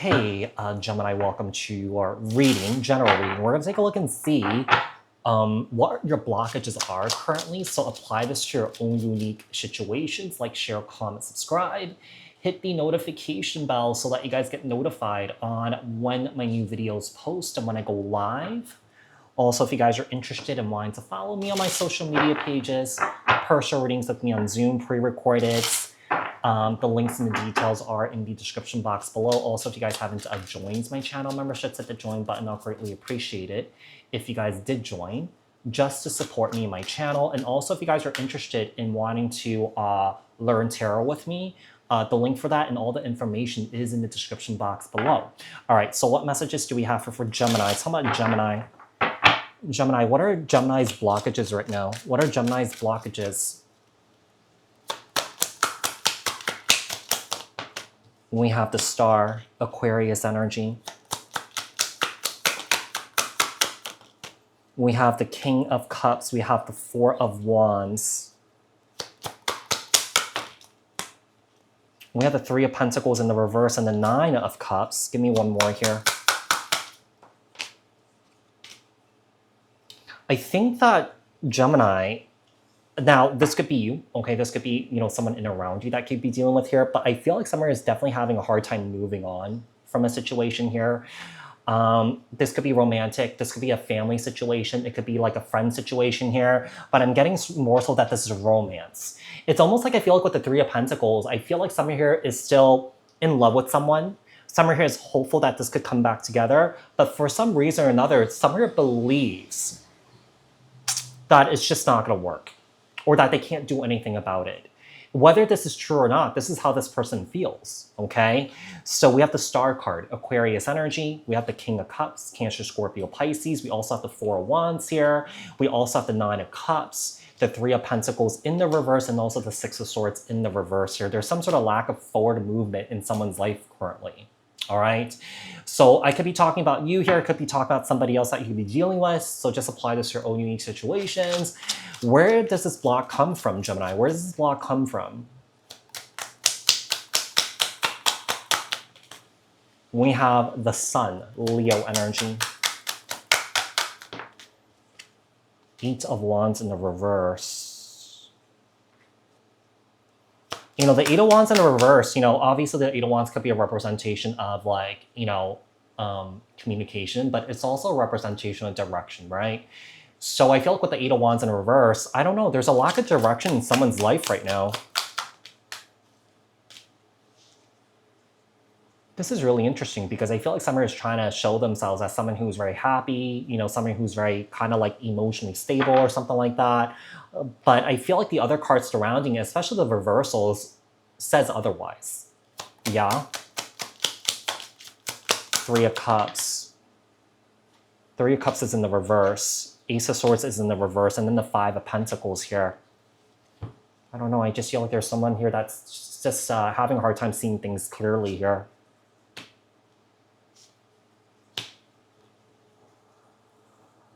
Hey, Gemini, welcome to your reading, general reading. We're going to take a look and see what your blockages are currently. So apply this to your own unique situations, like share, comment, subscribe. Hit the notification bell so that you guys get notified on when my new videos post and when I go live. Also, if you guys are interested in wanting to follow me on my social media pages, personal readings with me on Zoom, pre-recorded. The links and the details are in the description box below. Also, if you guys haven't joined my channel memberships, hit the join button. I'll greatly appreciate it if you guys did join, just to support me and my channel. And also, if you guys are interested in wanting to learn tarot with me, the link for that and all the information is in the description box below. All right, so what messages do we have for Gemini? How about Gemini? Gemini, what are Gemini's blockages right now? What are Gemini's blockages? We have the Star, Aquarius energy. We have the King of Cups. We have the Four of Wands. We have the Three of Pentacles in the reverse and the Nine of Cups. Give me one more here. I think that Gemini, now this could be you, okay? This could be, someone in around you that could be dealing with here, but I feel like someone is definitely having a hard time moving on from a situation here. This could be romantic. This could be a family situation. It could be like a friend situation here, but I'm getting more so that this is romance. It's almost like I feel like with the Three of Pentacles, I feel like someone here is still in love with someone. Someone here is hopeful that this could come back together, but for some reason or another, someone here believes that it's just not going to work, or that they can't do anything about it. Whether this is true or not, this is how this person feels, okay? So we have the Star card, Aquarius energy. We have the King of Cups, Cancer, Scorpio, Pisces. We also have the Four of Wands here. We also have the Nine of Cups, the Three of Pentacles in the reverse, and also the Six of Swords in the reverse here. There's some sort of lack of forward movement in someone's life currently. All right, so I could be talking about you here. I could be talking about somebody else that you could be dealing with. So just apply this to your own unique situations. Where does this block come from, Gemini? Where does this block come from? We have the Sun, Leo energy. Eight of Wands in the reverse. The Eight of Wands in the reverse, obviously the Eight of Wands could be a representation of communication, but it's also a representation of direction, right? So I feel like with the Eight of Wands in the reverse, I don't know, there's a lack of direction in someone's life right now. This is really interesting because I feel like someone is trying to show themselves as someone who's very happy, someone who's very kind of like emotionally stable or something like that. But I feel like the other cards surrounding it, especially the reversals, says otherwise. Yeah. Three of Cups. Three of Cups is in the reverse. Ace of Swords is in the reverse. And then the Five of Pentacles here. I don't know. I just feel like there's someone here that's just having a hard time seeing things clearly here.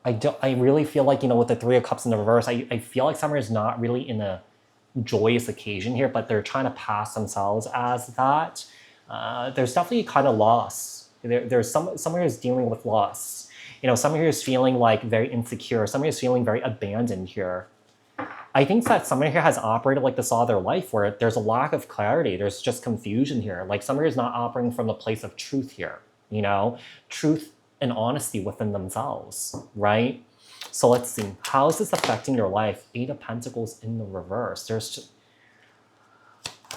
I really feel like, with the Three of Cups in the reverse, I feel like someone is not really in a joyous occasion here, but they're trying to pass themselves as that. There's definitely kind of loss. There's someone who's dealing with loss. Someone who's feeling like very insecure. Someone who's feeling very abandoned here. I think that someone here has operated like this all their life, where there's a lack of clarity. There's just confusion here. Like someone here is not operating from the place of truth here. Truth and honesty within themselves, right? So let's see. How is this affecting your life? Eight of Pentacles in the reverse.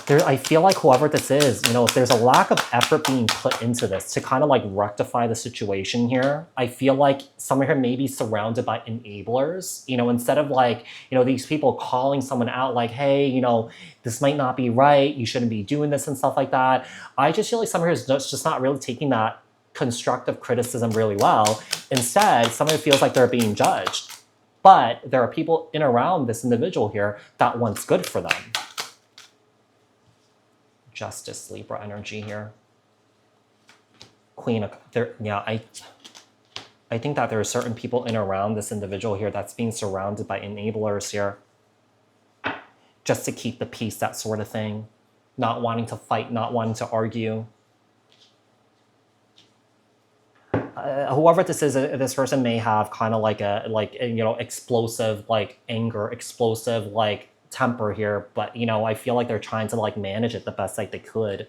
I feel like whoever this is, there's a lack of effort being put into this to kind of like rectify the situation here. I feel like someone here may be surrounded by enablers, instead of like, these people calling someone out like, hey, this might not be right. You shouldn't be doing this and stuff like that. I just feel like someone here is just not really taking that constructive criticism really well. Instead, someone feels like they're being judged. But there are people in around this individual here that wants good for them. Justice, Libra energy here. Queen of, I think that there are certain people in around this individual here that's being surrounded by enablers here. Just to keep the peace, that sort of thing. Not wanting to fight, not wanting to argue. whoever this is, this person may have kind of like a explosive like anger, explosive like temper here, but I feel like they're trying to like manage it the best like they could.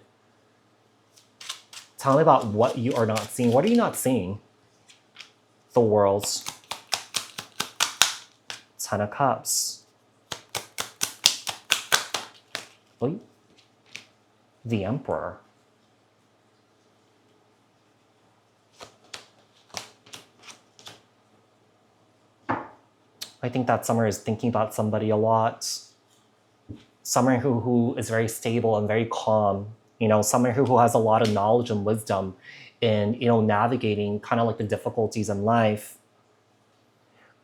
Tell me about what you are not seeing. What are you not seeing? The Worlds. Ten of Cups. Wait. The Emperor. I think that Summer is thinking about somebody a lot. Summer who is very stable and very calm. Someone who has a lot of knowledge and wisdom in, navigating kind of like the difficulties in life.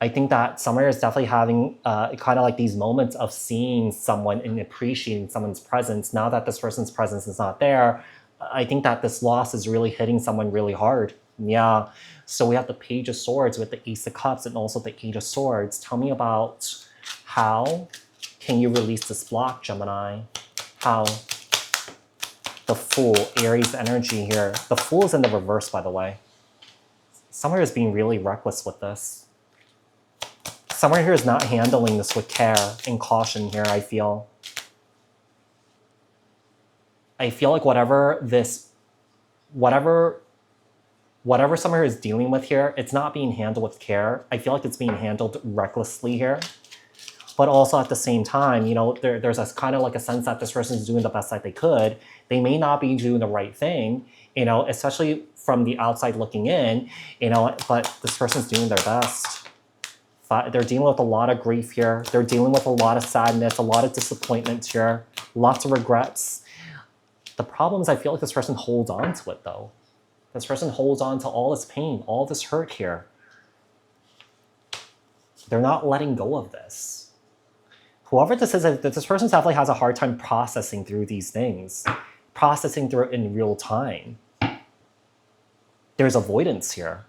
I think that Summer is definitely having kind of like these moments of seeing someone and appreciating someone's presence. Now that this person's presence is not there, I think that this loss is really hitting someone really hard. Yeah. So we have the Page of Swords with the Ace of Cups and also the Eight of Swords. Tell me about how can you release this block, Gemini? How? The Fool, Aries energy here. The Fool is in the reverse, by the way. Someone is being really reckless with this. Someone here is not handling this with care and caution here, I feel. I feel like whatever someone is dealing with here, it's not being handled with care. I feel like it's being handled recklessly here. But also at the same time, there's a kind of like a sense that this person is doing the best that they could. They may not be doing the right thing, especially from the outside looking in, but this person's doing their best. They're dealing with a lot of grief here. They're dealing with a lot of sadness, a lot of disappointment here, lots of regrets. The problem is I feel like this person holds on to it though. This person holds on to all this pain, all this hurt here. They're not letting go of this. Whoever this is, this person definitely has a hard time processing through these things, processing through it in real time. There's avoidance here.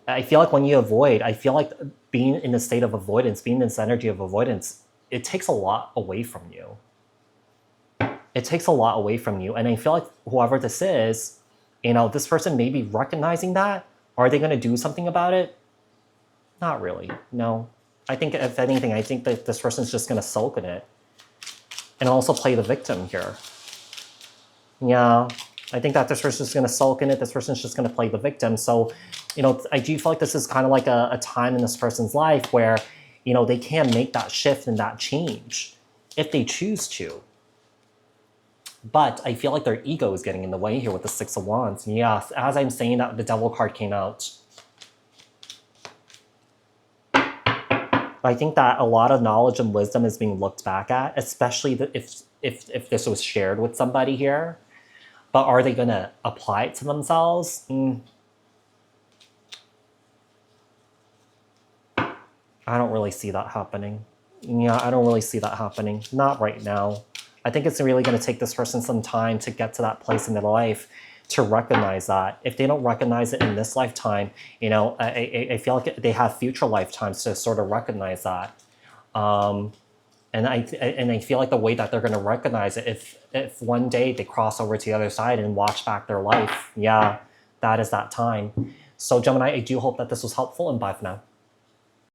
I feel like when you avoid, I feel like being in a state of avoidance, being in this energy of avoidance, it takes a lot away from you. It takes a lot away from you. And I feel like whoever this is, this person may be recognizing that. Are they going to do something about it? Not really, no. I think if anything, I think that this person's just going to sulk in it. And also play the victim here. Yeah, I think that this person's just going to sulk in it. This person's just going to play the victim. So, I do feel like this is kind of like a time in this person's life where, they can make that shift and that change if they choose to. But I feel like their ego is getting in the way here with the Six of Wands. Yes, as I'm saying that, the Devil card came out. I think that a lot of knowledge and wisdom is being looked back at, especially if this was shared with somebody here. But are they going to apply it to themselves? I don't really see that happening. Yeah, I don't really see that happening. Not right now. I think it's really going to take this person some time to get to that place in their life to recognize that. If they don't recognize it in this lifetime, I feel like they have future lifetimes to sort of recognize that. And I feel like the way that they're going to recognize it, if one day they cross over to the other side and watch back their life, yeah, that is that time. So Gemini, I do hope that this was helpful, and bye for now.